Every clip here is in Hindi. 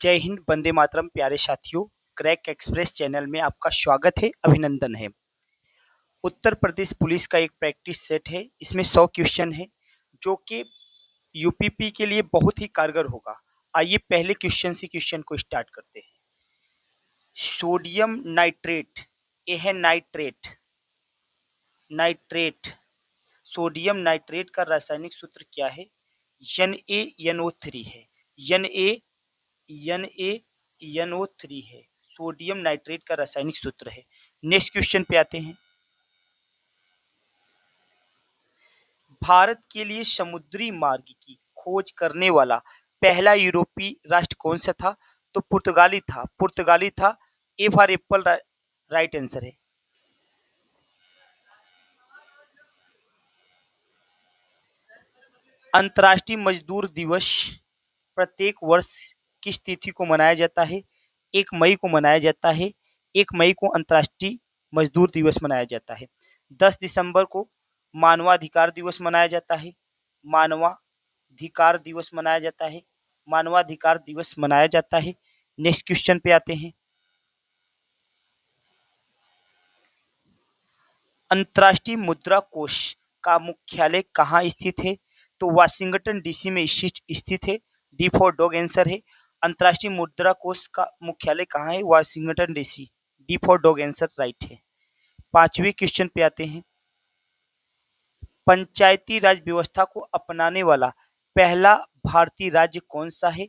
जय हिंद, वंदे मातरम। प्यारे साथियों, क्रैक एक्सप्रेस चैनल में आपका स्वागत है, अभिनंदन है। उत्तर प्रदेश पुलिस का एक प्रैक्टिस सेट है। इसमें 100 क्वेश्चन है जो कि यूपीपी के लिए बहुत ही कारगर होगा। आइए पहले क्वेश्चन से क्वेश्चन को स्टार्ट करते हैं। सोडियम नाइट्रेट, ये है नाइट्रेट। नाइट्रेट सोडियम नाइट्रेट का रासायनिक सूत्र क्या है? Na NO3 है। Na NO3 है। सोडियम नाइट्रेट का रासायनिक सूत्र है। नेक्स्ट क्वेश्चन पे आते हैं। भारत के लिए समुद्री मार्ग की खोज करने वाला पहला यूरोपीय राष्ट्र कौन सा था? तो पुर्तगाली था। ए फॉर एप्पल राइट आंसर है। अंतर्राष्ट्रीय मजदूर दिवस प्रत्येक वर्ष किस तिथि को मनाया जाता है? 1 मई को मनाया जाता है। 1 मई को अंतर्राष्ट्रीय मजदूर दिवस मनाया जाता है। 10 दिसंबर को मानवाधिकार दिवस मनाया जाता है। मानवाधिकार दिवस मनाया जाता है। मानवाधिकार दिवस मनाया जाता है। नेक्स्ट क्वेश्चन पे आते हैं। अंतर्राष्ट्रीय मुद्रा कोष का मुख्यालय कहाँ स्थित है? तो वाशिंगटन डीसी में स्थित है। डी फॉर डॉग आंसर है। अंतर्राष्ट्रीय मुद्रा कोष का मुख्यालय कहाँ है? Washington DC. D for dog answer right है। 5वें क्वेश्चन पे आते हैं। पंचायती राज व्यवस्था को अपनाने वाला पहला भारतीय राज्य कौन सा है?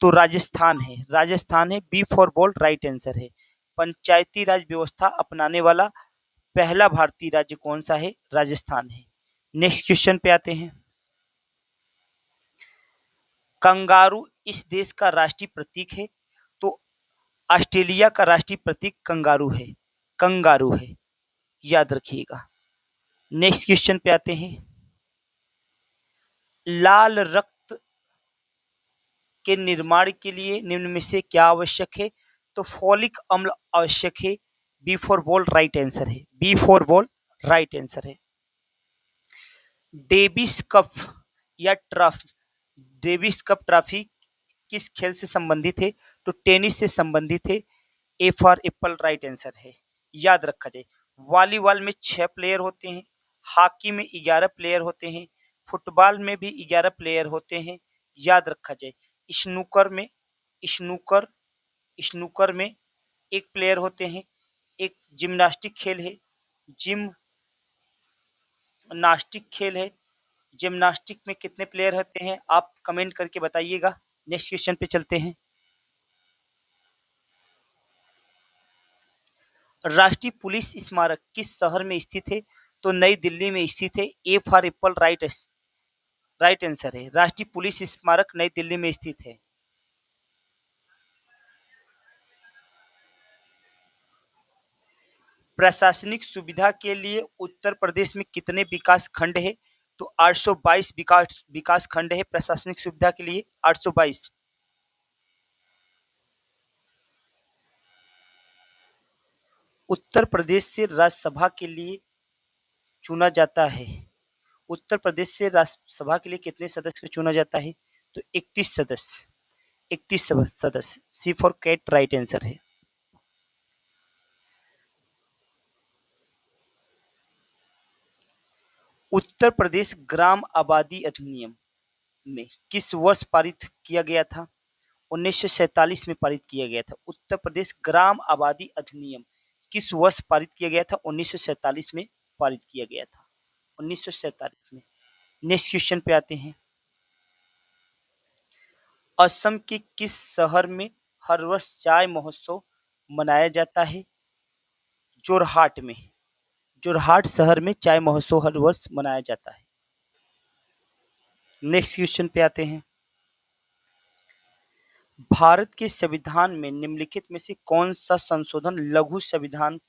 तो राजस्थान है। राजस्थान है। B for ball right answer है। पंचायती राज व्यवस्था अपनाने वाला पहला भारतीय राज्य कौन सा है? राजस्थान है। नेक्स्ट क्वेश्चन पे आते हैं। कंगारू इस देश का राष्ट्रीय प्रतीक है? तो ऑस्ट्रेलिया का राष्ट्रीय प्रतीक कंगारू है। कंगारू है, याद रखिएगा। नेक्स्ट क्वेश्चन पे आते हैं। लाल रक्त के निर्माण के लिए निम्न में से क्या आवश्यक है? तो फोलिक अम्ल आवश्यक है। B for ball right answer है। B for ball right answer है। डेविस कप या ट्रॉफी, डेविस कप ट्रॉफी किस खेल से संबंधित है? तो टेनिस से संबंधित है। A for apple right answer है। याद रखा जाए। वॉलीबॉल में 6 प्लेयर होते हैं। हॉकी में 11 प्लेयर होते हैं। फुटबॉल में भी 11 प्लेयर होते हैं। याद रखा जाए। स्नूकर में स्नूकर स्नूकर में 1 प्लेयर होते हैं। एक जिम्नास्टिक खेल है। जिम्नास्टिक खेल है। जिम्नास्टिक में कितने प्लेयर होते हैं? आप कमेंट करके बताइएगा। नेक्स्ट क्वेश्चन पे चलते हैं। राष्ट्रीय पुलिस स्मारक किस शहर में स्थित है? तो नई दिल्ली में स्थित है। A for apple right answer है। राष्ट्रीय पुलिस स्मारक नई दिल्ली में स्थित है। प्रशासनिक सुविधा के लिए उत्तर प्रदेश में कितने विकास खंड है? तो 822 विकास खंड है प्रशासनिक सुविधा के लिए। 822। उत्तर प्रदेश से राज्यसभा के लिए चुना जाता है। उत्तर प्रदेश से राज्यसभा के लिए कितने सदस्य को चुना जाता है? तो 31 सदस्य। 31 सदस्य। सी फॉर कैट राइट आंसर है। उत्तर प्रदेश ग्राम आबादी अधिनियम में किस वर्ष पारित किया गया था? 1947 में पारित किया गया था। उत्तर प्रदेश ग्राम आबादी अधिनियम किस वर्ष पारित किया गया था? 1947 में पारित किया गया था। 1947 में। नेक्स्ट क्वेश्चन पे आते हैं। असम के किस शहर में हर वर्ष चाय महोत्सव मनाया जाता है? जोरहाट में। जोरहाट शहर में चाय महोत्सव हर वर्ष मनाया जाता है। नेक्स्ट क्वेश्चन पे आते हैं। भारत के संविधान में निम्नलिखित में से कौन सा संशोधन लघु संविधान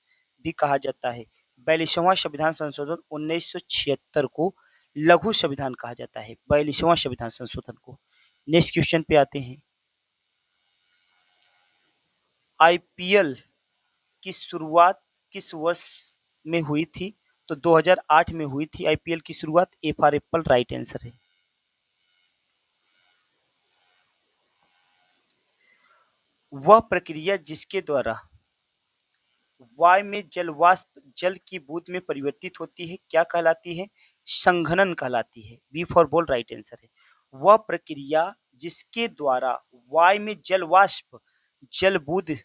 भी कहा जाता है? 42वां संविधान संशोधन 1976 को लघु संविधान कहा जाता है। 42वां संविधान संशोधन को। नेक्स्ट क्वेश्चन पे आते हैं। आईपीएल की शुरुआत किस वर्ष में हुई थी? तो 2008 में हुई थी आईपीएल की शुरुआत। ए फॉर एप्पल राइट आंसर है। वह प्रक्रिया जिसके द्वारा वायु में जल वाष्प जल की बूंद में परिवर्तित होती है क्या कहलाती है? संघनन कहलाती है। B for ball right answer है। वह प्रक्रिया जिसके द्वारा वायु में जल वाष्प जल बूंद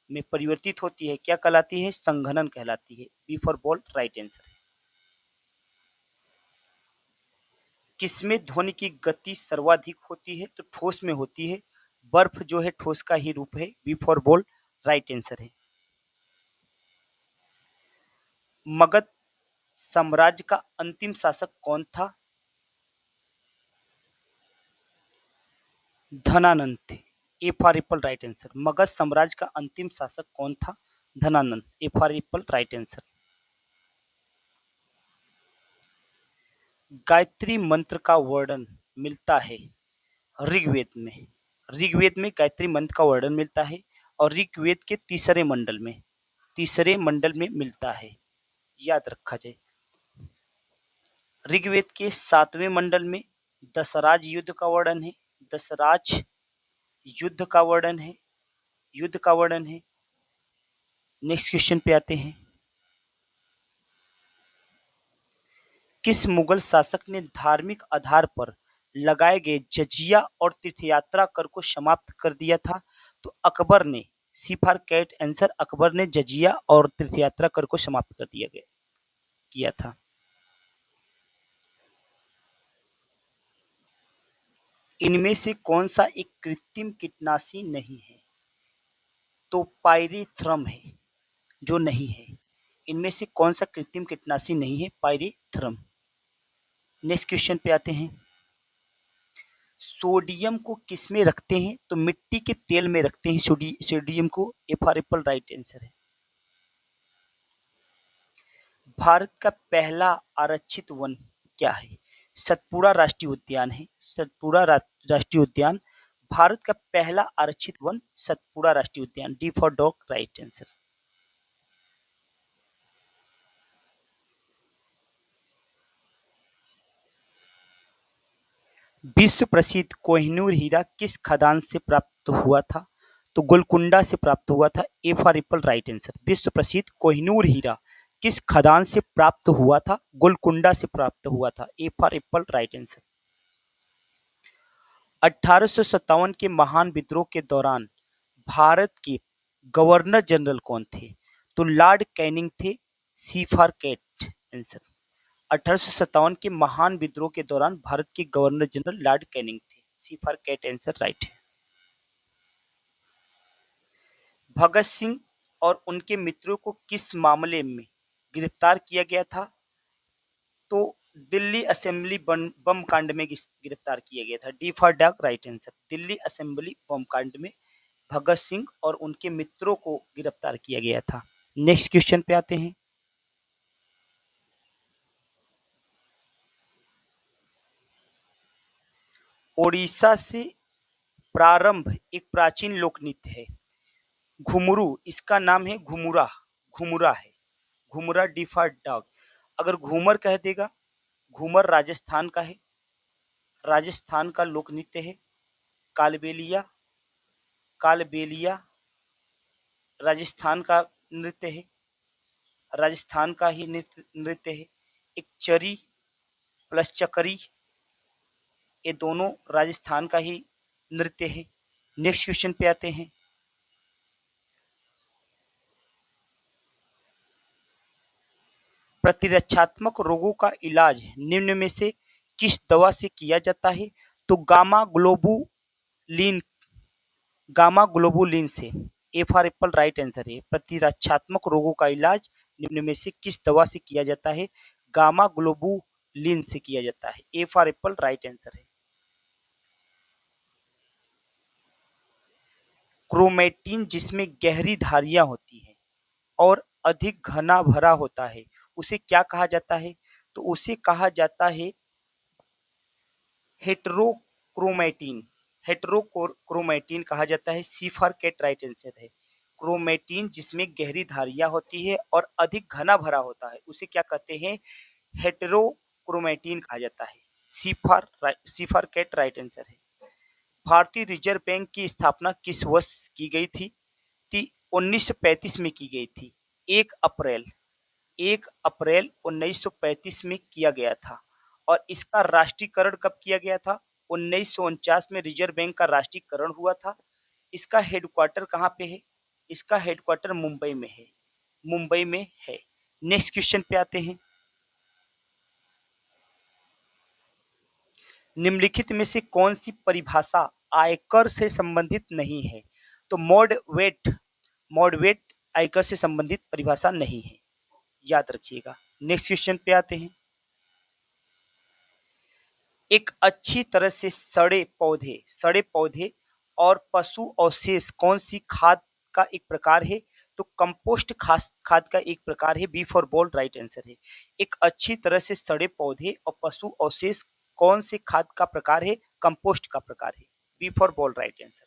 में परिवर्तित होती है क्या कहलाती है? संघनन कहलाती है। B for ball right answer है। किसमें ध्वनि की गति सर्वाधिक होती है? तो ठोस में होती है। बर्फ जो है ठोस का ही रूप है। B for ball right answer है। मगध साम्राज्य का अंतिम शासक कौन था? धनानंद थे। ए for apple right answer. Magadh साम्राज्य का अंतिम शासक कौन था? धनानंद। ए for apple right answer. Gayatri मंत्र का वर्णन मिलता है ऋग्वेद में। ऋग्वेद में गायत्री मंत्र का वर्णन मिलता है और ऋग्वेद के तीसरे मंडल में मिलता है। याद रखा जाए। ऋग्वेद के 7वें मंडल में दशराज युद्ध का वर्णन है। दशराज युद्ध का वर्णन है। युद्ध का वर्णन है। नेक्स्ट क्वेश्चन पे आते हैं। किस मुगल शासक ने धार्मिक आधार पर लगाए गए जजिया और तीर्थयात्रा कर को समाप्त कर दिया था? तो अकबर ने। सी फॉर कैट आंसर। अकबर ने जजिया और तीर्थयात्रा कर को समाप्त कर दिया गया किया था। इनमें से कौन सा एक कृत्रिम कीटनाशी नहीं है? तो पायरेथ्रम है जो नहीं है। इनमें से कौन सा कृत्रिम कीटनाशी नहीं है? पायरेथ्रम। नेक्स्ट क्वेश्चन पे आते हैं। सोडियम को किस में रखते हैं? तो मिट्टी के तेल में रखते हैं सोडियम को। A for apple right answer है। भारत का पहला आरक्षित वन क्या है? सतपुड़ा राष्ट्रीय उद्यान है। सतपुड़ा राष्ट्रीय उद्यान भारत का पहला आरक्षित वन सतपुड़ा राष्ट्रीय उद्यान। D for dog right answer. विश्व प्रसिद्ध कोहिनूर हीरा किस खदान से प्राप्त हुआ था? तो गोलकुंडा से प्राप्त हुआ था। ए फॉर एप्पल राइट आंसर। विश्व प्रसिद्ध कोहिनूर हीरा किस खदान से प्राप्त हुआ था? गोलकुंडा से प्राप्त हुआ था। ए फॉर एप्पल राइट आंसर। 1857 के महान विद्रोह के दौरान भारत के गवर्नर जनरल कौन थे? तो लॉर्ड कैनिंग थे। सी फॉर कैट आंसर। 1857 के महान विद्रोह के दौरान भारत के गवर्नर जनरल लॉर्ड कैनिंग थे। सी फॉर कैट आंसर राइट है। भगत सिंह और उनके मित्रों को किस मामले में गिरफ्तार किया गया था? तो दिल्ली असेंबली बम कांड में गिरफ्तार किया गया था। D for dog right answer. Delhi assembly bomb कांड में भगत सिंह और उनके मित्रों को गिरफ्तार किया गया था। नेक्स्ट क्वेश्चन पे आते हैं। ओडिशा से प्रारंभ एक प्राचीन लोक नृत्य है घुमरू। इसका नाम है घुमुरा। घुमुरा है। घुमुरा। D for dog. अगर घूमर कह देगा, घूमर राजस्थान का है। राजस्थान का लोक नृत्य है। कालबेलिया। कालबेलिया राजस्थान का नृत्य है। राजस्थान का ही नृत्य है। एक चरी प्लस चकरी, ये दोनों राजस्थान का ही नृत्य है। नेक्स्ट क्वेश्चन पे आते हैं। प्रतिरक्षात्मक रोगों का इलाज निम्न में से किस दवा से किया जाता है? तो गामा ग्लोबुलिन से। ए फॉर एप्पल राइट आंसर है। प्रतिरक्षात्मक रोगों का इलाज निम्न में से किस दवा से किया जाता है? गामा ग्लोबुलिन से किया जाता है। A for apple right answer है। क्रोमेटिन जिसमें गहरी धारियां होती हैं और अधिक घना भरा होता है उसे क्या कहा जाता है? तो उसे कहा जाता है हेटरोक्रोमेटिन। हेटरोक्रोमेटिन कहा जाता है। C for cat right answer है। क्रोमेटिन जिसमें गहरी धारियां होती है और अधिक घना भरा होता है उसे क्या कहते हैं? हेटेरोक्रोमेटिन कहा जाता है। C for cat right answer है। भारतीय रिजर्व बैंक की स्थापना किस वर्ष की गई थी? 1935 में की गई थी। 1 अप्रैल 1 अप्रैल 1935 में किया गया था। और इसका राष्ट्रीयकरण कब किया गया था? 1949 में रिजर्व बैंक का राष्ट्रीयकरण हुआ था। इसका हेडक्वार्टर कहाँ पे है? इसका हेडक्वार्टर मुंबई में है। मुंबई में है। नेक्स्ट क्वेश्चन पे आते हैं। निम्नलिखित में से कौन सी परिभाषा आयकर से संबंधित नहीं है? तो मॉडवेट आयकर से संबंधित परिभाषा नहीं है, याद रखिएगा। नेक्स्ट क्वेश्चन पे आते हैं। एक अच्छी तरह से सड़े पौधे और पशु अवशेष कौन सी खाद का एक प्रकार है? तो कंपोस्ट खाद का एक प्रकार है। B for bold right answer है। एक अच्छी तरह से सड़े पौधे और पशु अवशेष कौन से खाद का प्रकार है? कंपोस्ट का प्रकार है। B for bold right answer.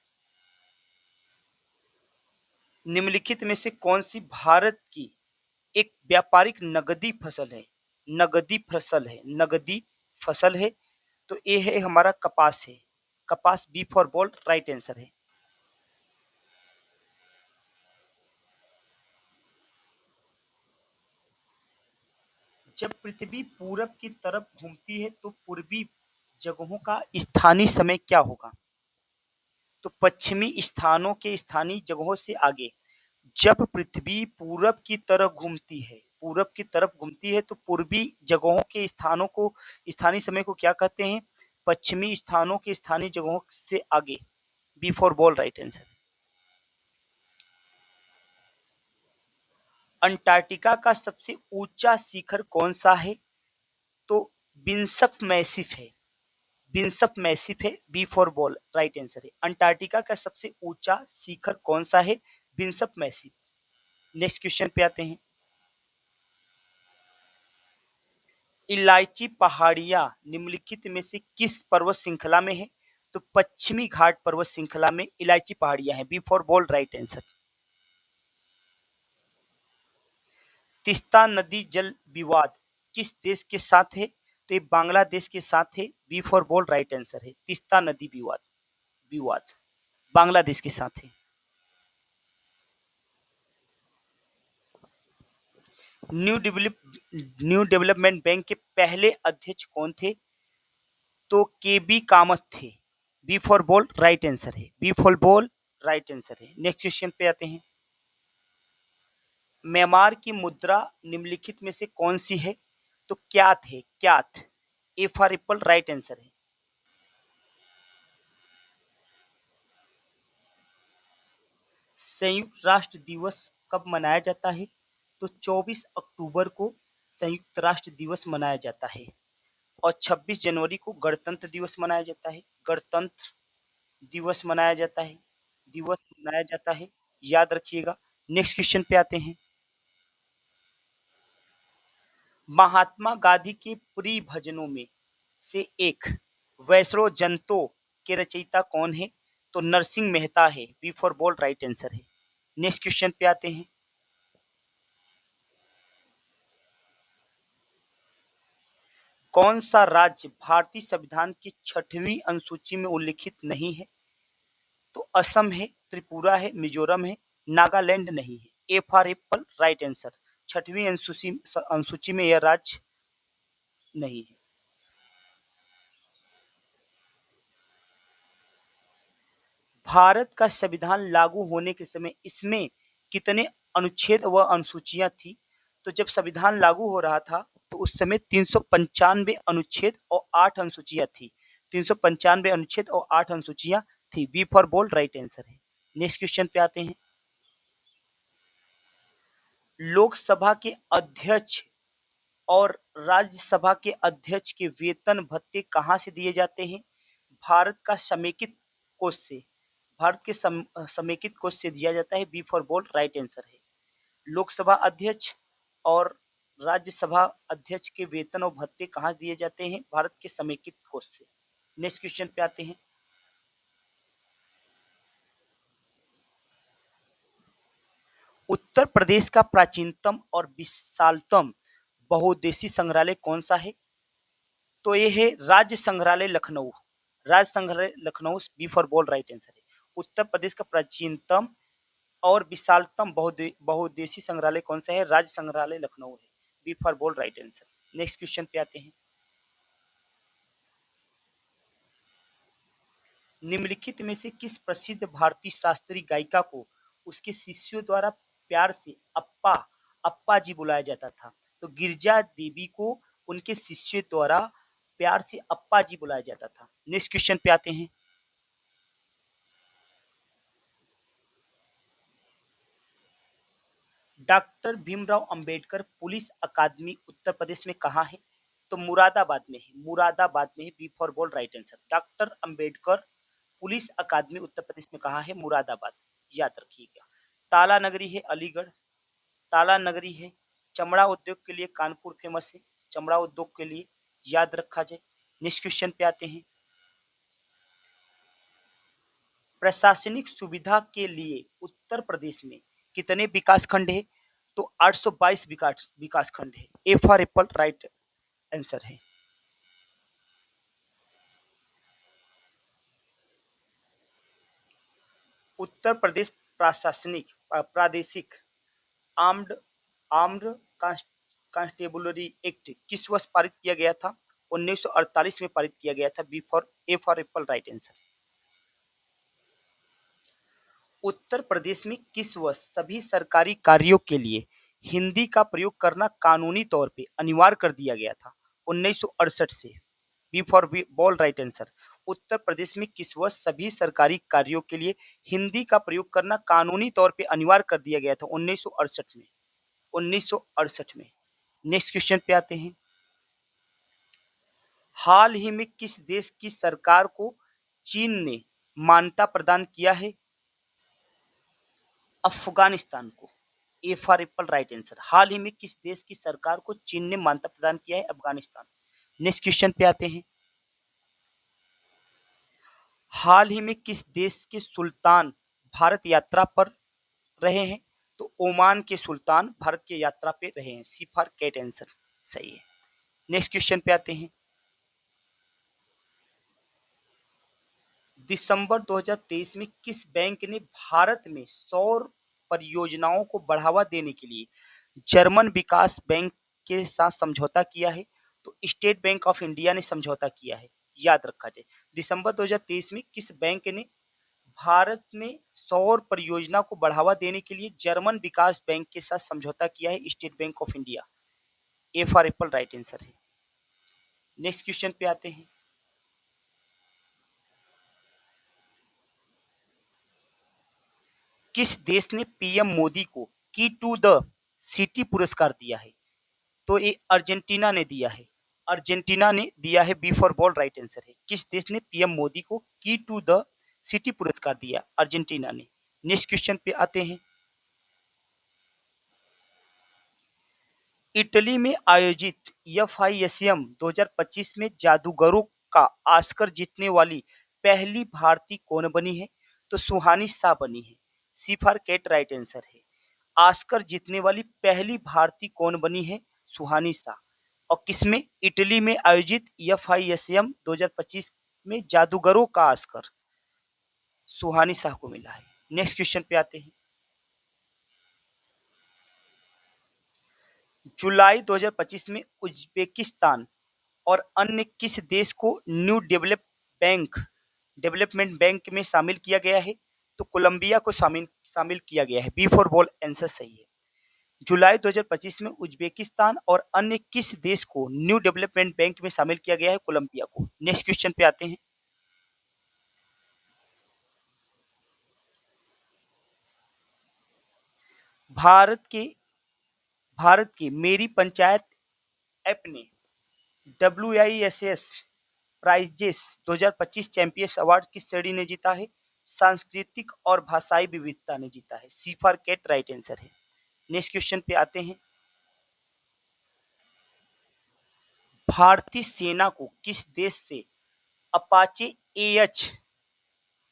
निम्नलिखित में से कौन सी भारत की एक व्यापारिक नगदी फसल है? तो ये है हमारा कपास है। कपास B for bold right answer है। जब पृथ्वी पूरब की तरफ घूमती है तो पूर्वी जगहों का स्थानीय समय क्या होगा? तो पश्चिमी स्थानों के स्थानीय जगहों से आगे। जब पृथ्वी पूरब की तरफ घूमती है तो पूर्वी जगहों के स्थानों को स्थानीय समय को क्या कहते हैं? पश्चिमी स्थानों के स्थानीय जगहों से आगे। B for ball right answer. Antarctica का सबसे ऊंचा शिखर कौन सा है? तो बिनसफ मैसिफ है। बिनसफ मैसिफ है। B for ball right answer है। अंटार्कटिका का सबसे ऊंचा शिखर कौन सा है? Vinson massif. नेक्स्ट क्वेश्चन पे आते हैं। इलायची पहाड़ियां निम्नलिखित में से किस पर्वत श्रृंखला में है? तो पश्चिमी घाट पर्वत श्रृंखला में इलायची पहाड़ियां हैं। B for ball right answer. Teesta नदी जल विवाद किस देश के साथ है? तो ये बांग्लादेश के साथ है। B for ball right answer है। तीस्ता नदी विवाद बांग्लादेश के साथ है। न्यू डेवलपमेंट बैंक के पहले अध्यक्ष कौन थे? तो के बी कामत थे। B for ball right answer है। B for ball right answer है। नेक्स्ट क्वेश्चन पे आते हैं। म्यांमार की मुद्रा निम्नलिखित में से कौन सी है? तो क्यात है। क्यात। ए फॉर एप्पल राइट आंसर है। संयुक्त राष्ट्र दिवस कब मनाया जाता है? तो 24 अक्टूबर को संयुक्त राष्ट्र दिवस मनाया जाता है। और 26 जनवरी को गणतंत्र दिवस मनाया जाता है। गणतंत्र दिवस मनाया जाता है। याद रखिएगा। नेक्स्ट क्वेश्चन पे आते हैं। महात्मा गांधी के प्रिय भजनों में से एक वैष्णो जनतो के रचयिता कौन है? तो नरसिंह मेहता है। B for bold right answer है। नेक्स्ट क्वेश्चन पे आते हैं। कौन सा राज्य भारतीय संविधान की 6वीं अनुसूची में उल्लिखित नहीं है? तो असम है, त्रिपुरा है, मिजोरम है, नागालैंड नहीं है। A for apple right answer. 6वीं अनुसूची में यह राज्य नहीं है। भारत का संविधान लागू होने के समय इसमें कितने अनुच्छेद व अनुसूचियां थी? तो जब संविधान लागू हो रहा था तो उस समय 395 अनुच्छेद और 8 अनुसूचियां थी। 395 अनुच्छेद और 8 अनुसूचियां थी। B for bold right answer है। नेक्स्ट क्वेश्चन पे आते हैं। लोकसभा के अध्यक्ष और राज्यसभा के अध्यक्ष के वेतन भत्ते कहाँ से दिए जाते हैं? भारत का समेकित कोष से। भारत के समेकित कोष से दिया जाता है। B for bold right answer है। लोकसभा अध्यक्ष और राज्यसभा अध्यक्ष के वेतन और भत्ते कहाँ दिए जाते हैं? भारत के समेकित कोष से। नेक्स्ट क्वेश्चन पे आते हैं। उत्तर प्रदेश का प्राचीनतम और विशालतम बहुउद्देशीय संग्रहालय कौन सा है? तो ये है राज्य संग्रहालय लखनऊ। राज्य संग्रहालय Lucknow, B for ball right answer है। उत्तर प्रदेश का प्राचीनतम और विशालतम बहुउद्देशीय संग्रहालय कौन सा है? राज्य संग्रहालय लखनऊ है, B for ball right answer. Next question पे आते हैं। निम्नलिखित में से किस प्रसिद्ध भारतीय शास्त्रीय गायिका को उसके शिष्यों द्वारा प्यार से अप्पा अप्पा जी बुलाया जाता था? तो गिरिजा देवी को उनके शिष्यों द्वारा प्यार से अप्पा जी बुलाया जाता था। नेक्स्ट क्वेश्चन पे आते हैं। Doctor Bhimrao Ambedkar police academy Uttar Pradesh में कहाँ है? तो मुरादाबाद में है, मुरादाबाद में है, B for ball right answer. Doctor Ambedkar police academy Uttar Pradesh में कहाँ है? मुरादाबाद, याद रखिएगा। ताला नगरी है अलीगढ़, ताला नगरी है। चमड़ा उद्योग के लिए कानपुर फेमस है, चमड़ा उद्योग के लिए, याद रखा जाए। नेक्स्ट क्वेश्चन पे आते हैं। प्रशासनिक सुविधा के लिए उत्तर प्रदेश में कितने विकास खंड है? तो 822 विकास खंड है, A for apple right answer है। उत्तर प्रदेश प्रशासनिक प्रादेशिक आर्म्ड आर्म्ड कांस्टेबुलरी एक्ट किस वर्ष पारित किया गया था? 1948 में पारित किया गया था, B for A for apple right answer. Uttar Pradesh में किस वर्ष सभी सरकारी कार्यों के लिए हिंदी का प्रयोग करना कानूनी तौर पे अनिवार्य कर दिया गया था? 1968 से, B for ball right answer. Uttar Pradesh में किस वर्ष सभी सरकारी कार्यों के लिए हिंदी का प्रयोग करना कानूनी तौर पे अनिवार्य कर दिया गया था? 1968 में, 1968 में। नेक्स्ट क्वेश्चन पे आते हैं। हाल ही में किस देश की सरकार को चीन ने मान्यता प्रदान किया है? अफगानिस्तान को, A for apple right answer. हाल ही में किस देश की सरकार को चीन ने मान्यता प्रदान किया है? अफगानिस्तान। नेक्स्ट क्वेश्चन पे आते हैं। हाल ही में किस देश के सुल्तान भारत यात्रा पर रहे हैं? तो ओमान के सुल्तान भारत की यात्रा पे रहे हैं, सी फॉर कैट आंसर सही है। नेक्स्ट क्वेश्चन पे आते हैं। दिसंबर 2023 में किस बैंक ने भारत में सौर परियोजनाओं को बढ़ावा देने के लिए जर्मन विकास बैंक के साथ समझौता किया है? तो स्टेट बैंक ऑफ इंडिया ने समझौता किया है, याद रखा जाए। दिसंबर 2023 में किस बैंक ने भारत में सौर परियोजना को बढ़ावा देने के लिए जर्मन विकास बैंक के साथ समझौता किया है? State bank of India, A for apple right answer है। नेक्स्ट क्वेश्चन पे आते हैं। किस देश ने पीएम मोदी को की टू द सिटी पुरस्कार दिया है? तो ये अर्जेंटीना ने दिया है, अर्जेंटीना ने दिया है, B for ball right answer है। किस देश ने पीएम मोदी को की टू द सिटी पुरस्कार दिया? अर्जेंटीना ने। नेक्स्ट क्वेश्चन पे आते हैं। इटली में आयोजित एफआईएसएम 2025 में जादूगरों का ऑस्कर जीतने वाली पहली भारतीय कौन बनी है? तो सुहानी शाह बनी है, C for cat right answer है। ऑस्कर जीतने वाली पहली भारतीय कौन बनी है? सुहानी शाह। और किसमें? इटली में आयोजित एफआईएसएम 2025 में जादूगरों का ऑस्कर सुहानी शाह को मिला है। नेक्स्ट क्वेश्चन पे आते हैं। जुलाई 2025 में उज्बेकिस्तान और अन्य किस देश को न्यू डेवलपमेंट बैंक में शामिल किया गया है? तो कोलंबिया को शामिल शामिल किया गया है, बी फॉर बॉल आंसर सही है। जुलाई 2025 में उज्बेकिस्तान और अन्य किस देश को न्यू डेवलपमेंट बैंक में शामिल किया गया है? कोलंबिया को। नेक्स्ट क्वेश्चन पे आते हैं। भारत के भारत की मेरी पंचायत ऐप ने WISS प्राइजेस 2025 चैंपियंस अवार्ड किस श्रेणी ने जीता है? सांस्कृतिक और भाषाई विविधता ने जीता है, C for cat right answer है। नेक्स्ट क्वेश्चन पे आते हैं। भारतीय सेना को किस देश से अपाचे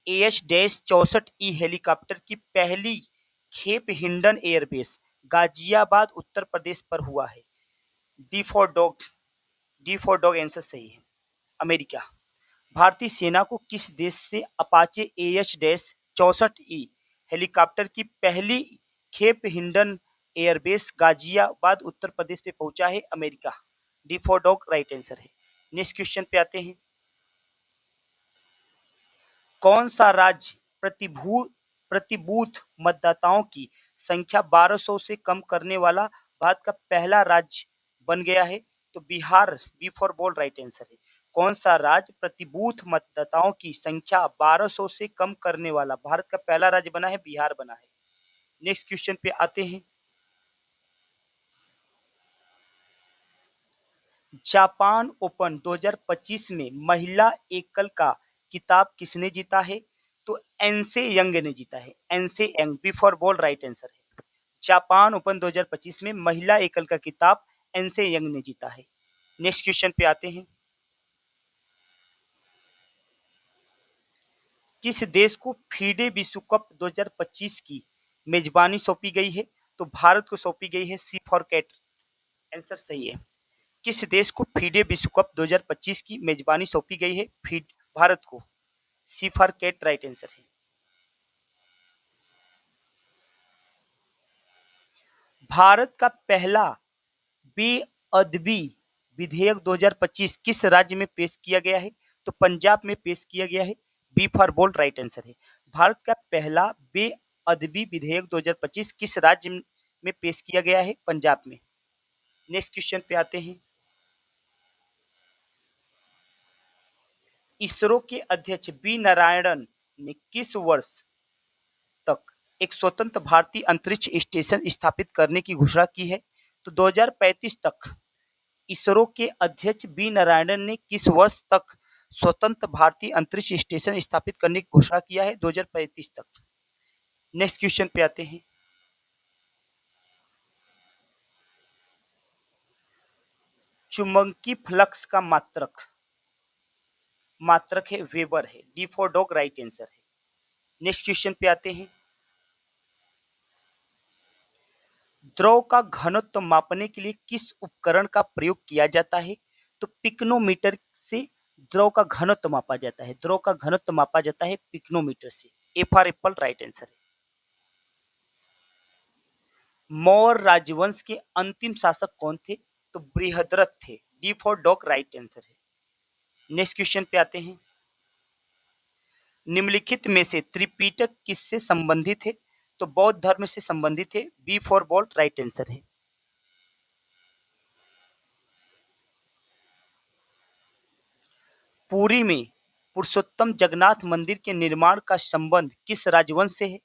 AH-64E हेलीकॉप्टर की पहली खेप हिंडन एयरबेस गाजियाबाद उत्तर प्रदेश पर हुआ है? D for dog D for dog answer सही है, अमेरिका। भारतीय सेना को किस देश से अपाचे AH-64E हेलीकॉप्टर की पहली खेप हिंडन एयरबेस गाजियाबाद उत्तर प्रदेश पे पहुंचा है? America. D for dog right answer है। नेक्स्ट क्वेश्चन पे आते हैं। कौन सा राज्य प्रतिबूथ मतदाताओं की संख्या 1200 से कम करने वाला भारत का पहला राज्य बन गया है? तो Bihar. B for bold right answer है। कौन सा राज्य प्रतिबूथ मतदाताओं की संख्या 1200 से कम करने वाला भारत का पहला राज्य बना है? बिहार बना है। नेक्स्ट क्वेश्चन पे आते हैं। जापान ओपन 2025 में महिला एकल का खिताब किसने जीता है? तो एनसे यंग ने जीता है। An Se Young. B for ball right answer है। जापान ओपन 2025 में महिला एकल का खिताब एनसे यंग ने जीता है। नेक्स्ट क्वेश्चन पे आते हैं। किस देश को फीडे विश्व कप 2025 की मेजबानी सौंपी गई है? तो भारत को सौंपी गई है। सी फॉर कैट आंसर सही है। किस देश को फीडे विश्व कप 2025 की मेजबानी सौंपी गई है? भारत को। सी फॉर कैट राइट आंसर है। भारत का पहला बेअदबी विधेयक 2025 किस राज्य में पेश किया गया है? तो पंजाब में पेश किया गया है। B for bold right answer है। भारत का पहला बेअदबी विधेयक 2025 किस राज्य में पेश किया गया है? पंजाब में। नेक्स्ट क्वेश्चन पे आते हैं। इसरो के अध्यक्ष बी नारायणन ने किस वर्ष तक एक स्वतंत्र भारतीय अंतरिक्ष स्टेशन स्थापित करने की घोषणा की है? तो 2035 तक। इसरो के अध्यक्ष बी नारायणन ने किस वर्ष तक स्वतंत्र भारतीय अंतरिक्ष स्टेशन स्थापित करने की घोषणा किया है? 2035 तक। नेक्स्ट क्वेश्चन पे आते हैं। चुंबकीय फ्लक्स का मात्रक है वेबर है। D for dog right answer है। नेक्स्ट क्वेश्चन पे आते हैं। द्रव का घनत्व मापने के लिए किस उपकरण का प्रयोग किया जाता है? तो पिक्नोमीटर से द्रव का घनत्व मापा जाता है। द्रव का घनत्व मापा जाता है पिक्नोमीटर से। ए फॉर एप्पल राइट आंसर है। मौर्य राजवंश के अंतिम शासक कौन थे? तो बृहद्रथ थे। D for dog right answer है। नेक्स्ट क्वेश्चन पे आते हैं। निम्नलिखित में से त्रिपिटक किससे संबंधित है? तो बौद्ध धर्म से संबंधित है। B for bolt right answer है। पुरी में पुरुषोत्तम जगन्नाथ मंदिर के निर्माण का संबंध किस राजवंश से है?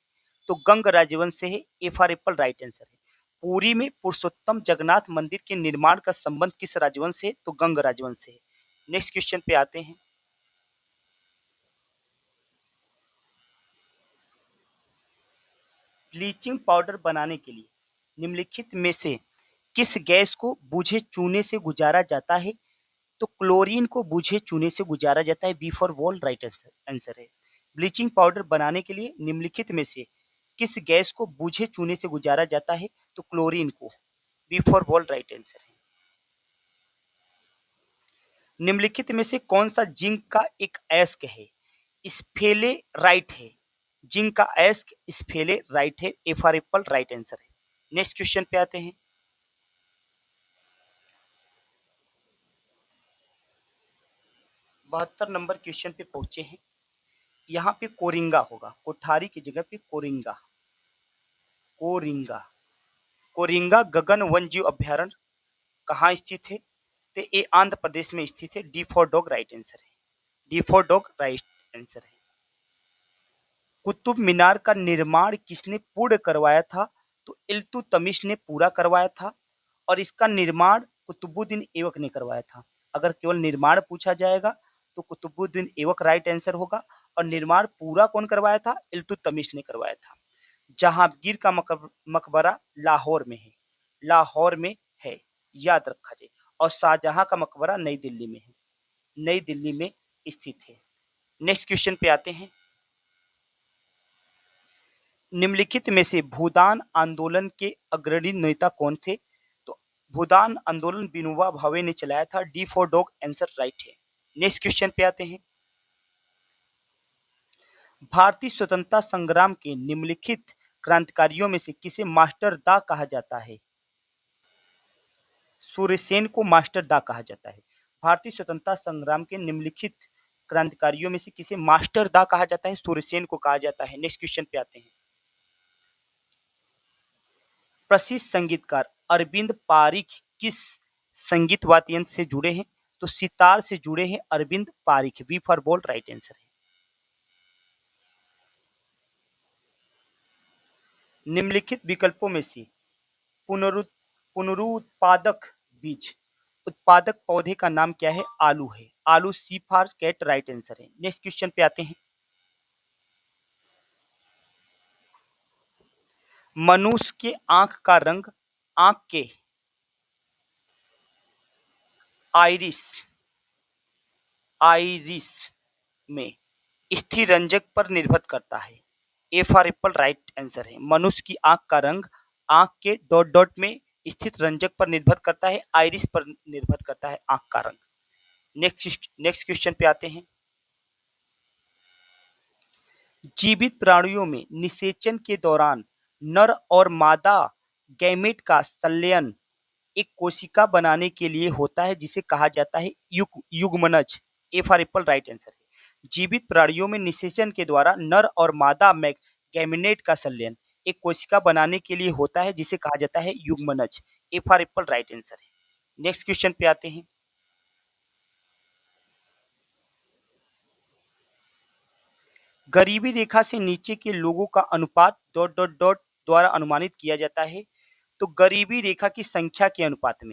तो गंग राजवंश से है। A for apple right answer है। पुरी में पुरुषोत्तम जगन्नाथ मंदिर के निर्माण का संबंध किस राजवंश से है? तो गंग राजवंश से है। नेक्स्ट क्वेश्चन पे आते हैं। ब्लीचिंग पाउडर बनाने के लिए निम्नलिखित में से किस गैस को बुझे चूने से गुजारा जाता है? तो क्लोरीन को बुझे चूने से गुजारा जाता है। B for ball right answer है। ब्लीचिंग पाउडर बनाने के लिए निम्नलिखित में से किस गैस को बुझे चूने से गुजारा जाता है? तो क्लोरीन को। B for ball right answer है। निम्नलिखित में से कौन सा जिंक का एक अयस्क है? स्फेले राइट है। जिंक का अयस्क स्फेले राइट है। A for apple right answer है। नेक्स्ट क्वेश्चन पे आते हैं। 72 नंबर क्वेश्चन पे पहुंचे हैं। यहाँ पे कोरिंगा होगा। कोठारी की जगह पे कोरिंगा। कोरिंगा। कोरिंगा गगन वन्यजीव अभ्यारण्य कहाँ स्थित है? तो ये आंध्र प्रदेश में स्थित है। D for dog right answer है। D for dog right answer है। कुतुब मीनार का निर्माण किसने पूर्ण करवाया था? तो इल्तुतमिश ने पूरा करवाया था। और इसका निर्माण कुतुबुद्दीन ऐबक ने करवाया था। अगर केवल निर्माण पूछा जाएगा तो कुतुबुद्दीन ऐबक राइट आंसर होगा। और निर्माण पूरा कौन करवाया था? इल्तुतमिश ने करवाया था। जहांगीर का मकबरा लाहौर में है। लाहौर में है, याद रखा जाए। और शाहजहां का मकबरा नई दिल्ली में है। नई दिल्ली में स्थित है। नेक्स्ट क्वेश्चन पे आते हैं। निम्नलिखित में से भूदान आंदोलन के अग्रणी नेता कौन थे? तो भूदान आंदोलन विनोबा भावे ने चलाया था। D for dog answer right है। नेक्स्ट क्वेश्चन पे आते हैं। भारतीय स्वतंत्रता संग्राम के निम्नलिखित क्रांतिकारियों में से किसे मास्टर दा कहा जाता है? सूर्यसेन को मास्टर दा कहा जाता है। भारतीय स्वतंत्रता संग्राम के निम्नलिखित क्रांतिकारियों में से किसे मास्टर दा कहा जाता है? सूर्यसेन को कहा जाता है। नेक्स्ट क्वेश्चन पे आते हैं। प्रसिद्ध संगीतकार अरविंद पारिख किस संगीत वाद्य यंत्र से जुड़े हैं? तो सितार से जुड़े हैं Arvind Parikh. B for bold right answer है। निम्नलिखित विकल्पों में से पुनरुत्पादक बीज उत्पादक पौधे का नाम क्या है? आलू है। आलू सी फॉर कैट राइट आंसर है। नेक्स्ट क्वेश्चन पे आते हैं। मनुष्य के आंख का रंग आंख के आइरिस आइरिस में स्थिर रंजक पर निर्भर करता है। A for apple right answer है। मनुष्य की आंख का रंग आंख के डॉट डॉट में स्थित रंजक पर निर्भर करता है, आइरिस पर निर्भर करता है आंख का रंग। नेक्स्ट क्वेश्चन पे आते हैं। जीवित प्राणियों में निषेचन के दौरान नर और मादा गैमेट का संलयन एक कोशिका बनाने के लिए होता है, जिसे कहा जाता है युग्मनज। ए फॉर एप्पल राइट आंसर है। जीवित प्राणियों में निषेचन के द्वारा नर और मादा गैमेट का संलयन एक कोशिका बनाने के लिए होता है, जिसे कहा जाता है युग्मनज। ए फॉर एप्पल राइट आंसर है। नेक्स्ट क्वेश्चन पे आते हैं। गरीबी रेखा से नीचे के लोगों का अनुपात डॉट डॉट डॉट द्वारा अनुमानित किया जाता है। तो गरीबी रेखा की संख्या के अनुपात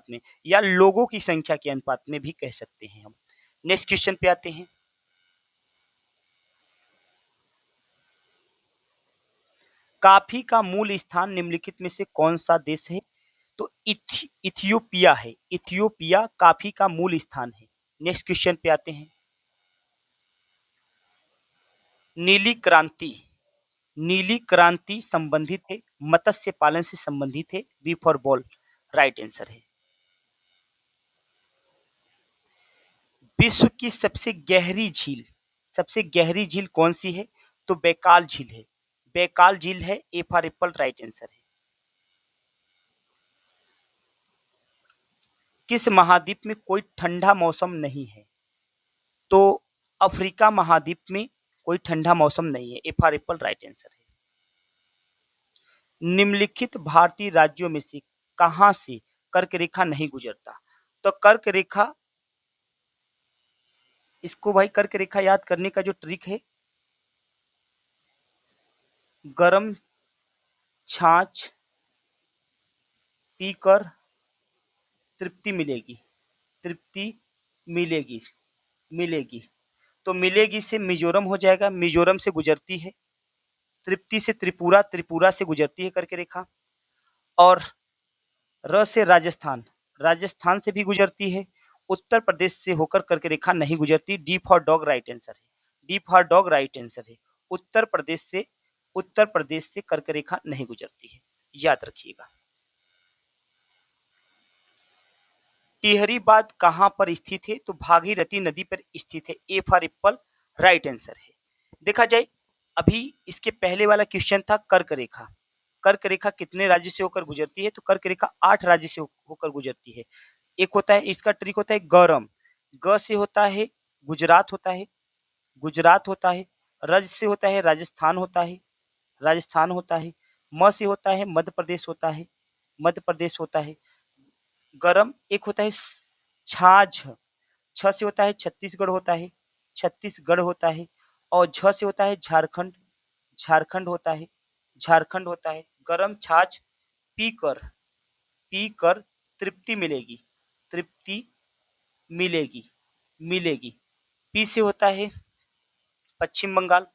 में या लोगों की संख्या के अनुपात में भी कह सकते हैं हम। नेक्स्ट क्वेश्चन पे आते हैं। काफी का मूल स्थान निम्नलिखित में से कौन सा देश है? तो इथियोपिया है। इथियोपिया काफी का मूल स्थान है। नेक्स्ट क्वेश्चन पे आते हैं। नीली क्रांति नीली क्रांति संबंधित है, मत्स्य पालन से संबंधित है। B for ball right answer है। विश्व की सबसे गहरी झील कौन सी है? तो बैकाल झील है। बैकाल झील है। A for apple right answer है। किस महाद्वीप में कोई ठंडा मौसम नहीं है? तो अफ्रीका महाद्वीप में कोई ठंडा मौसम नहीं है। A for apple right answer है। निम्नलिखित भारतीय राज्यों में से कहां से कर्क रेखा नहीं गुजरता? तो कर्क रेखा, इसको भाई कर्क रेखा याद करने का जो ट्रिक है, गरम छाछ पीकर तृप्ति मिलेगी। तृप्ति मिलेगी मिलेगी तो मिलेगी से मिजोरम हो जाएगा। मिजोरम से गुजरती है। तृप्ति से त्रिपुरा, त्रिपुरा से गुजरती है कर्क रेखा। और र से राजस्थान, राजस्थान से भी गुजरती है। उत्तर प्रदेश से होकर कर्क रेखा नहीं गुजरती। D for dog right answer है। D for dog right answer है। उत्तर प्रदेश से कर्क रेखा नहीं गुजरती है, याद रखिएगा। टिहरी बांध कहां पर स्थित है? तो भागीरथी नदी पर स्थित है। A for apple right answer है। देखा जाए, अभी इसके पहले वाला क्वेश्चन था कर्क रेखा। कर्क रेखा कितने राज्य से होकर गुजरती है? तो कर्क रेखा 8 राज्य से होकर गुजरती है। एक होता है, इसका ट्रिक होता है गौरम। ग से होता है गुजरात होता है, गुजरात होता है। रज से होता है राजस्थान होता है, राजस्थान होता है। म से होता है मध्य प्रदेश होता है, मध्य प्रदेश होता है। गरम एक होता है छाछ, छ से होता है छत्तीसगढ़ होता है, छत्तीसगढ़ होता है। और झ से होता है झारखंड, झारखंड होता है, झारखंड होता है। गरम छाछ पीकर पीकर तृप्ति मिलेगी, तृप्ति मिलेगी मिलेगी। पी से होता है पश्चिम बंगाल,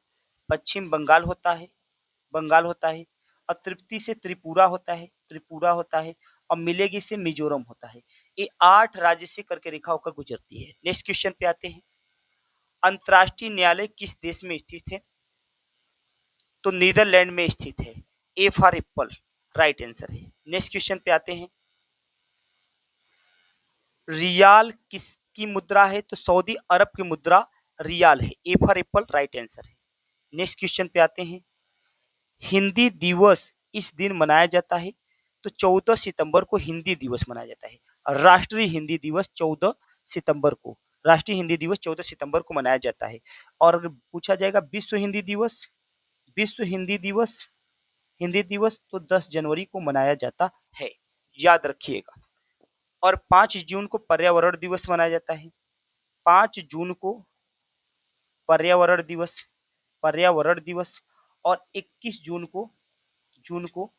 पश्चिम बंगाल होता है, बंगाल होता है। और तृप्ति से त्रिपुरा होता है, त्रिपुरा होता है। और मिलेगी से मिजोरम होता है। ये 8 राज्य से करके रेखा होकर गुजरती है। नेक्स्ट क्वेश्चन पे आते हैं। अंतर्राष्ट्रीय न्यायालय किस देश में स्थित है? तो नीदरलैंड में स्थित है। A for apple right answer है। नेक्स्ट क्वेश्चन पे आते हैं। रियाल किसकी मुद्रा है? तो सऊदी अरब की मुद्रा रियाल है। A for apple right answer है। नेक्स्ट क्वेश्चन पे आते हैं। हिंदी दिवस इस दिन मनाया जाता है, तो 14 सितंबर को हिंदी दिवस मनाया जाता है। राष्ट्रीय हिंदी दिवस 14 सितंबर को, राष्ट्रीय हिंदी दिवस 14 सितंबर को मनाया जाता है। और अगर पूछा जाएगा विश्व हिंदी दिवस, विश्व हिंदी दिवस तो 10 जनवरी को मनाया जाता है, याद रखिएगा। और 5 जून को पर्यावरण दिवस मनाया जाता है। 5 जून को पर्यावरण दिवस, पर्यावरण दिवस। और 21 जून को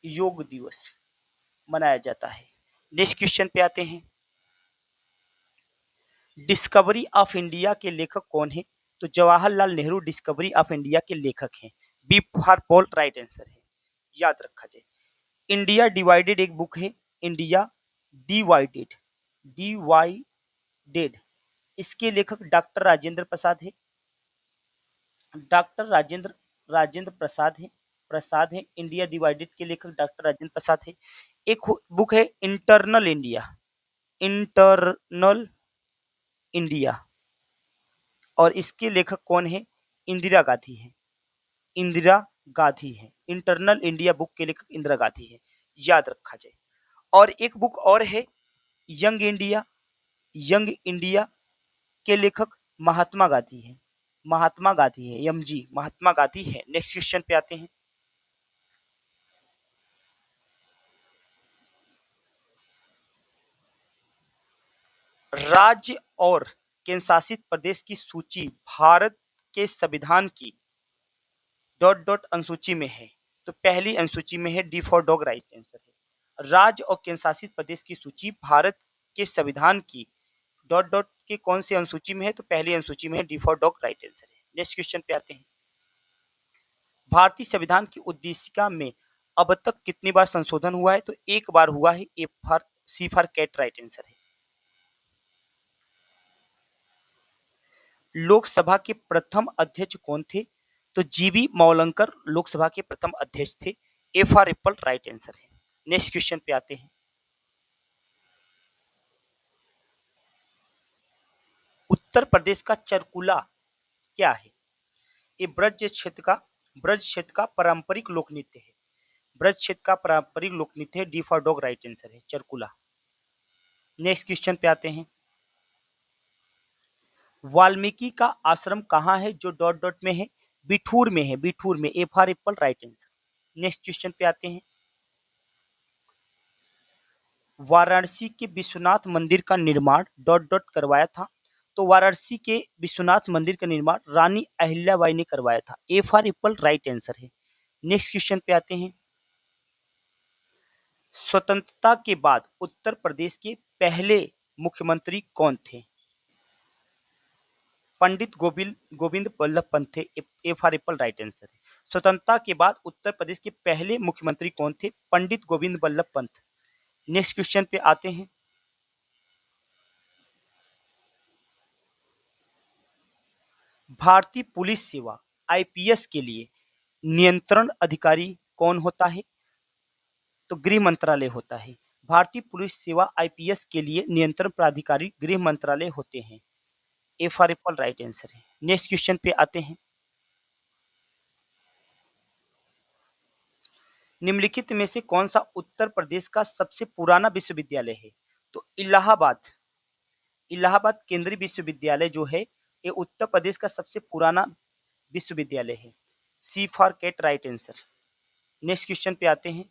योग दिवस मनाया जाता है। नेक्स्ट क्वेश्चन पे आते हैं। डिस्कवरी ऑफ इंडिया के लेखक कौन है? तो Jawaharlal Nehru Discovery of India के लेखक हैं। B for ball right answer है, याद रखा जाए। इंडिया डिवाइडेड एक बुक है, इंडिया डिवाइडेड, डिवाइडेड, इसके लेखक डॉक्टर राजेंद्र प्रसाद है। डॉक्टर राजेंद्र प्रसाद है। इंडिया डिवाइडेड के लेखक डॉक्टर राजेंद्र प्रसाद है। एक बुक है इंटरनल इंडिया, इंटरनल इंडिया, और इसके लेखक कौन है? इंदिरा गांधी है। इंदिरा गांधी है। इंटरनल इंडिया बुक के लेखक इंदिरा गांधी है, याद रखा जाए। और एक बुक और है यंग इंडिया, यंग इंडिया के लेखक महात्मा गांधी है। महात्मा गांधी है, एमजी महात्मा गांधी है। नेक्स्ट क्वेश्चन पे आते हैं। राज्य और केंद्र शासित प्रदेश की सूची भारत के संविधान की डॉट डॉट अनुसूची में है, तो पहली अनुसूची में है। D for dog right answer है। राज्य और केंद्र शासित प्रदेश की सूची भारत के संविधान की डॉट डॉट के कौन सी अनुसूची में है? तो पहली अनुसूची में है। D for dog right answer है। नेक्स्ट क्वेश्चन पे आते हैं। भारतीय संविधान की उद्देशिका में अब तक कितनी बार संशोधन हुआ है? तो एक बार हुआ है। A for C for cat right answer है। लोकसभा के प्रथम अध्यक्ष कौन थे? तो जीबी मौलंकर लोकसभा के प्रथम अध्यक्ष थे। ए फॉर एप्पल राइट आंसर है। नेक्स्ट क्वेश्चन पे आते हैं। उत्तर प्रदेश का चरकुला क्या है? ये ब्रज क्षेत्र का पारंपरिक लोक नृत्य है। ब्रज क्षेत्र का पारंपरिक लोक नृत्य है। D for dog right answer है, चरकुला। नेक्स्ट क्वेश्चन पे आते हैं। वाल्मीकि का आश्रम कहाँ है? जो डॉट डॉट में है, बिठूर में है। बिठूर में। ए for apple right answer. Next question पे आते हैं। वाराणसी के विश्वनाथ मंदिर का निर्माण डॉट डॉट करवाया था, तो वाराणसी के विश्वनाथ मंदिर का निर्माण रानी अहिल्याबाई ने करवाया था। ए फॉर एप्पल राइट आंसर है। नेक्स्ट क्वेश्चन पे आते हैं। स्वतंत्रता के बाद उत्तर प्रदेश के पहले मुख्यमंत्री कौन थे? पंडित गोविंद बल्लभ पंत थे। ए फॉर एप्पल राइट आंसर है। स्वतंत्रता के बाद उत्तर प्रदेश के पहले मुख्यमंत्री कौन थे? पंडित गोविंद बल्लभ पंत। नेक्स्ट क्वेश्चन पे आते हैं। भारतीय पुलिस सेवा आईपीएस के लिए नियंत्रण अधिकारी कौन होता है? तो गृह मंत्रालय होता है। भारतीय पुलिस सेवा आईपीएस के लिए नियंत्रण प्राधिकारी गृह मंत्रालय होते हैं। ए फॉर एप्पल राइट आंसर है। नेक्स्ट क्वेश्चन पे आते हैं। निम्नलिखित में से कौन सा उत्तर प्रदेश का सबसे पुराना विश्वविद्यालय है? तो इलाहाबाद केंद्रीय विश्वविद्यालय जो है, ये उत्तर प्रदेश का सबसे पुराना विश्वविद्यालय है। C for cat right answer. Next question पे आते हैं।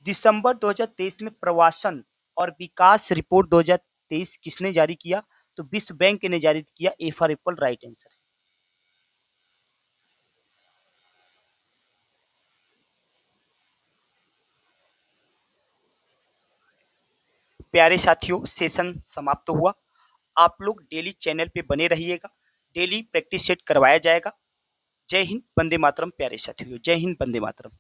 दिसंबर 2023 में प्रवासन और विकास रिपोर्ट 2023 किसने जारी किया? तो विश्व बैंक ने जारी किया। ए फॉर एप्पल राइट आंसर। प्यारे साथियों, सेशन समाप्त हुआ। आप लोग डेली चैनल पे बने रहिएगा, डेली प्रैक्टिस सेट करवाया जाएगा। जय हिंद, वंदे मातरम। प्यारे साथियों, जय हिंद, वंदे मातरम।